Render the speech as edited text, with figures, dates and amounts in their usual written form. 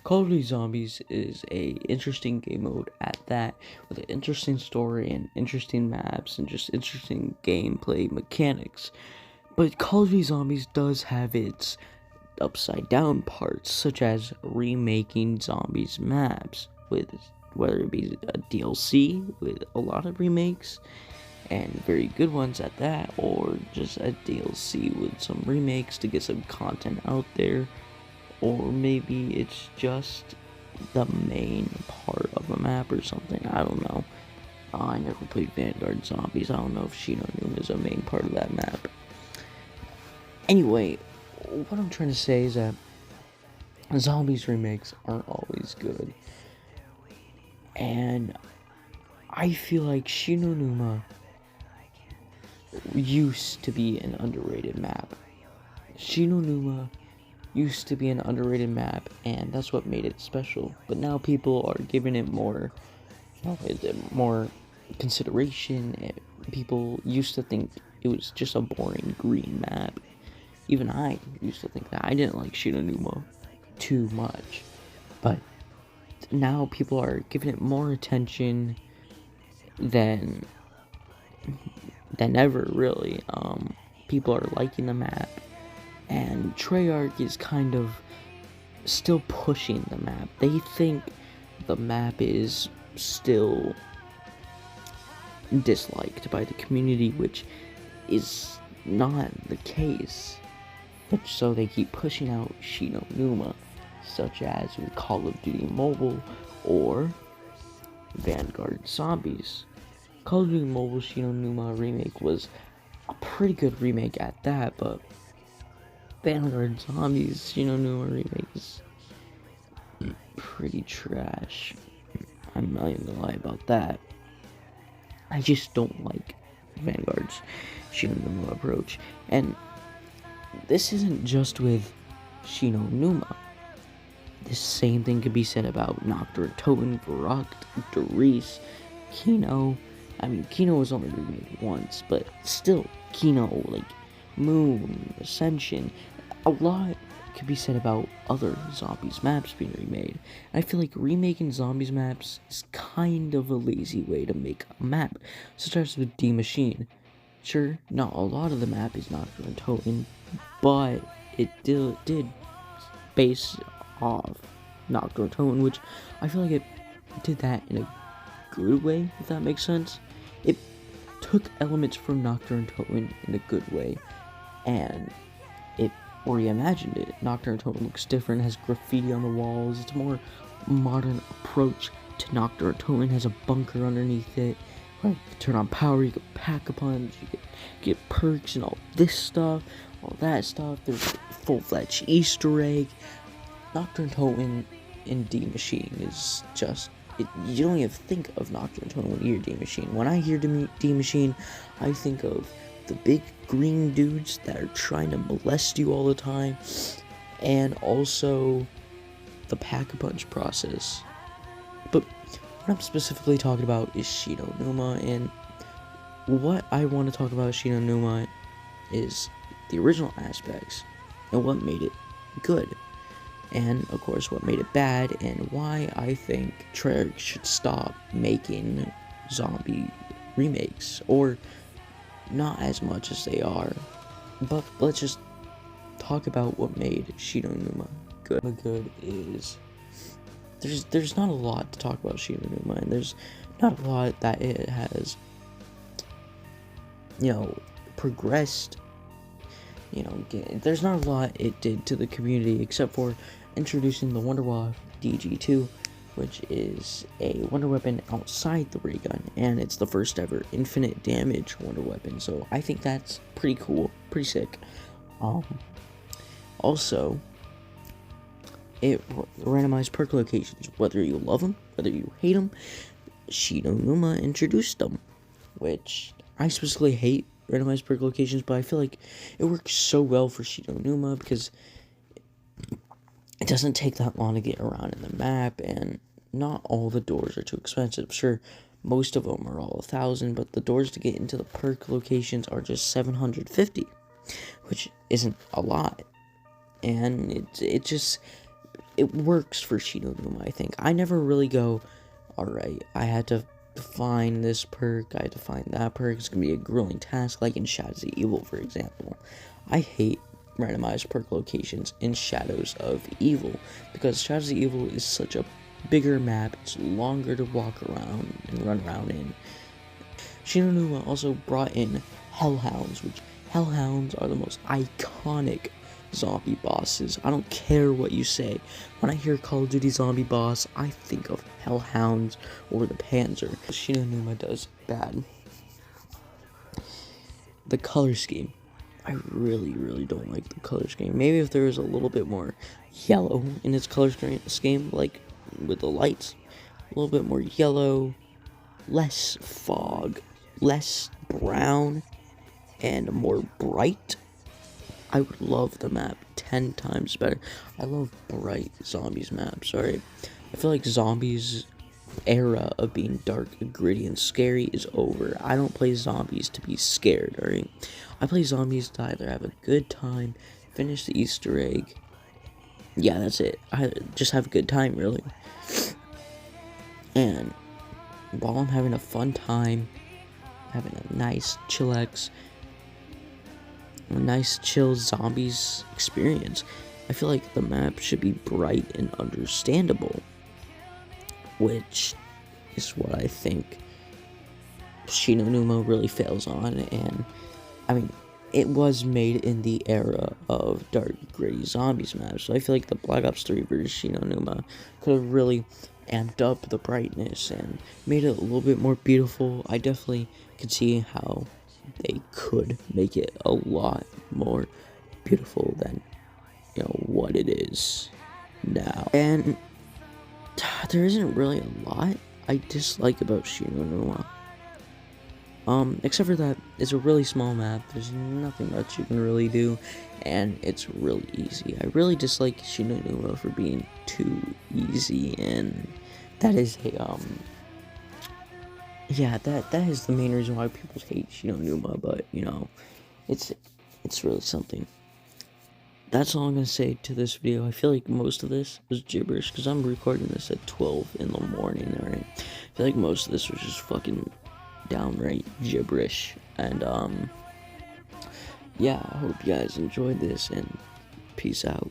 Call of Duty Zombies is a interesting game mode at that, with an interesting story and interesting maps and just interesting gameplay mechanics. But Call of Duty Zombies does have its upside down parts, such as remaking zombies maps, with whether it be a DLC with a lot of remakes and very good ones at that, or just a DLC with some remakes to get some content out there, or maybe it's just the main part of a map or something. I don't know. I never played Vanguard Zombies. I don't know if Numa is a main part of that map. Anyway, what I'm trying to say is that zombies remakes aren't always good, and I feel like Numa used to be an underrated map. Numa used to be an underrated map, and that's what made it special. But now people are giving it more consideration, and people used to think it was just a boring green map. Even I used to think that. I didn't like Numa too much, but now people are giving it more attention than ever, really. People are liking the map, and Treyarch is kind of still pushing the map. They think the map is still disliked by the community, which is not the case. So they keep pushing out Numa, such as with Call of Duty Mobile or Vanguard Zombies. Call of Duty Mobile Numa remake was a pretty good remake at that, but Vanguard Zombies Numa remake is pretty trash. I'm not even gonna lie about that. I just don't like Vanguard's Numa approach, and this isn't just with Numa. The same thing could be said about Nocturne Toten, Verrucht, Derice, Kino. I mean, Kino was only remade once, but still, Kino, like Moon, Ascension, a lot could be said about other Zombies maps being remade. I feel like remaking Zombies maps is kind of a lazy way to make a map, such as with D Machine. Sure, not a lot of the map is Nocturne Toten, but it did base off Nocturne Toten, which I feel like it did that in a good way, if that makes sense. It took elements from Nocturne Toten in a good way, and it reimagined it. Nocturne Toten looks different, has graffiti on the walls. It's a more modern approach to Nocturne Toten, has a bunker underneath it. Right, you can turn on power, you can pack a punch, you can get perks and all this stuff, all that stuff. There's a full-fledged Easter egg. Nocturne Toten in D Machine is just, you don't even think of Nocturne Toten when you hear D Machine. When I hear D Machine, I think of the big green dudes that are trying to molest you all the time, and also the pack-a-punch process. But what I'm specifically talking about is Numa, and what I want to talk about Numa is the original aspects and what made it good, and of course what made it bad, and why I think Treyarch should stop making zombie remakes, or not as much as they are. But let's just talk about what made Numa good. The good is there's not a lot to talk about Numa, and there's not a lot that it has progressed. There's not a lot it did to the community, except for introducing the Wonderwaffe DG2, which is a wonder weapon outside the ray gun, and it's the first ever infinite damage wonder weapon, so I think that's pretty cool, pretty sick. Also, it randomized perk locations, whether you love them, whether you hate them. Numa introduced them, which I specifically hate randomized perk locations, but I feel like it works so well for Numa because it doesn't take that long to get around in the map, and not all the doors are too expensive. Sure, most of them are all 1,000, but the doors to get into the perk locations are just 750, which isn't a lot, and it just it works for Numa, I think. I never really go, alright, I had to find this perk, I had to find that perk, it's gonna be a grueling task, like in Shadows of Evil, for example. I hate randomized perk locations in Shadows of Evil, because Shadows of Evil is such a bigger map, it's longer to walk around and run around in. Numa also brought in Hellhounds, which Hellhounds are the most iconic zombie bosses. I don't care what you say. When I hear Call of Duty zombie boss, I think of Hellhounds or the Panzer. Numa does bad. The color scheme. I really don't like the color scheme. Maybe if there was a little bit more yellow in its color scheme, like with the lights, a little bit more yellow, less fog, less brown, and more bright, I would love the map 10 times better. I love bright zombies maps, alright? I feel like zombies era of being dark, gritty, and scary is over. I don't play zombies to be scared, alright? I play zombies to either have a good time, finish the Easter egg. Yeah, that's it. I just have a good time, really. And while I'm having a fun time, having a nice chillax, a nice chill zombies experience, I feel like the map should be bright and understandable, which is what I think Numa really fails on. And I mean, it was made in the era of dark, gritty zombies maps, so I feel like the Black Ops 3 version Numa could have really amped up the brightness and made it a little bit more beautiful. I definitely could see how they could make it a lot more beautiful than, you know, what it is now. And there isn't really a lot I dislike about Numa. Except for that it's a really small map, there's nothing much you can really do, and it's really easy. I really dislike Numa for being too easy, and that is a, yeah, that is the main reason why people hate Numa, but, you know, it's really something. That's all I'm gonna say to this video. I feel like most of this was gibberish, because I'm recording this at 12 in the morning, alright? I feel like most of this was just fucking downright gibberish, and, yeah, I hope you guys enjoyed this, and peace out.